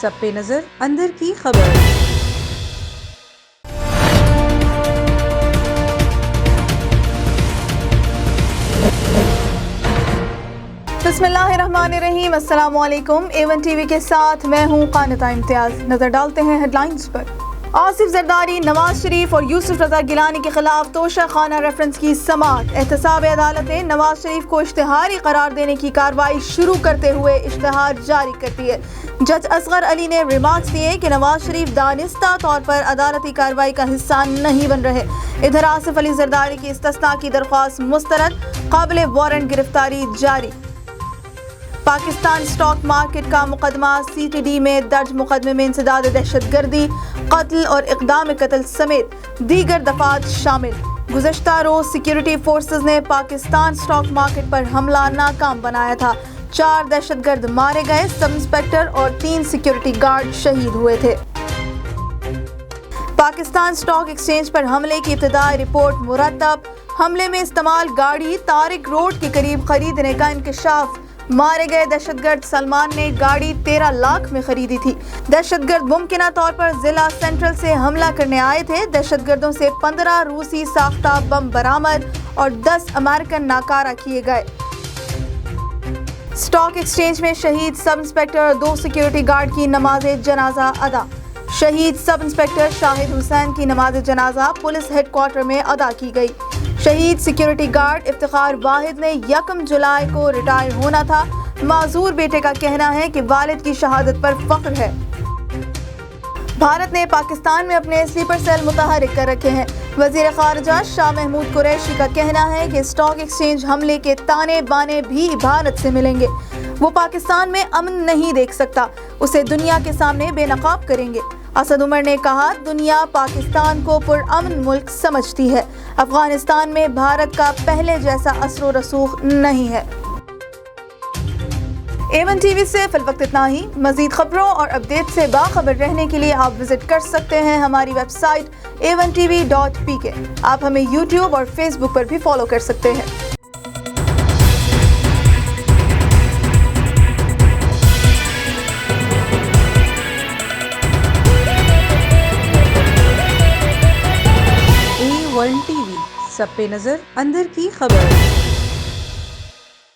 सब पे नजर अंदर की खबर। बिस्मिल्लाहिर्रहमानिर्रहीम, अस्सलामुअलैकुम। A1 टीवी के साथ मैं हूँ कानिता इम्तियाज। नजर डालते हैं हेडलाइंस पर। आसिफ जरदारी, नवाज शरीफ और यूसुफ रजा गिलानी के खिलाफ तोशा खाना रेफरेंस की समाअत। एहतसाब अदालत ने नवाज शरीफ को इश्तिहारी करार देने की कार्रवाई शुरू करते हुए इश्तिहार जारी कर दिए। जज असगर अली ने रिमार्क्स दिए कि नवाज शरीफ दानिस्ता तौर पर अदालती कार्रवाई का हिस्सा नहीं बन रहे। इधर आसिफ अली जरदारी की इस्तिस्ना की दरख्वास्त मुस्तरद, काबिल वारंट गिरफ्तारी जारी। पाकिस्तान स्टॉक मार्केट का मुकदमा CTD में दर्ज मुकदमे में इंसदाद दहशतगर्दी, कत्ल और इक़दाम कत्ल समेत दीगर दफात शामिल। गुज़श्ता रोज सिक्योरिटी फोर्सेस ने पाकिस्तान स्टॉक मार्केट पर हमला नाकाम बनाया था। 4 दहशतगर्द मारे गए, सब इंस्पेक्टर और 3 सिक्योरिटी गार्ड शहीद हुए थे। पाकिस्तान स्टॉक एक्सचेंज पर हमले की इब्तिदाई रिपोर्ट मुरतब। हमले में इस्तेमाल गाड़ी तारिक रोड के करीब खरीदने का इंकशाफ। मारे गए दहशतगर्द सलमान ने गाड़ी 13 लाख में खरीदी थी। दहशतगर्द मुमकिना तौर पर जिला सेंट्रल से हमला करने आए थे। दहशतगर्दों से 15 रूसी साख्ता बम बरामद और 10 अमेरिकन नाकारा किए गए। स्टॉक एक्सचेंज में शहीद सब इंस्पेक्टर और 2 सिक्योरिटी गार्ड की नमाज जनाजा अदा। शहीद सब इंस्पेक्टर शाहिद हुसैन की नमाज जनाजा पुलिस हेडक्वार्टर में अदा की गई। शहीद सिक्योरिटी गार्ड इफ्तिखार वाहिद ने 1 जुलाई को रिटायर होना था। माजूर बेटे का कहना है कि वालिद की शहादत पर फख्र है। भारत ने पाकिस्तान में अपने स्लीपर सेल मुतहरिक कर रखे हैं। वजीर खारजा शाह महमूद कुरैशी का कहना है कि स्टॉक एक्सचेंज हमले के ताने बाने भी भारत से मिलेंगे। वो पाकिस्तान में अमन नहीं देख सकता, उसे दुनिया के सामने बेनकाब करेंगे। असद उमर ने कहा, दुनिया पाकिस्तान को पुरअमन मुल्क समझती है। अफगानिस्तान में भारत का पहले जैसा असर रसूख नहीं है। A1 टीवी से फिल वक्त इतना ही। मजीद खबरों और अपडेट से बाखबर रहने के लिए आप विजिट कर सकते हैं हमारी वेबसाइट a1tv.pk। आप हमें YouTube और Facebook पर भी फॉलो कर सकते हैं। A1 टीवी, सब पे नजर अंदर की खबर।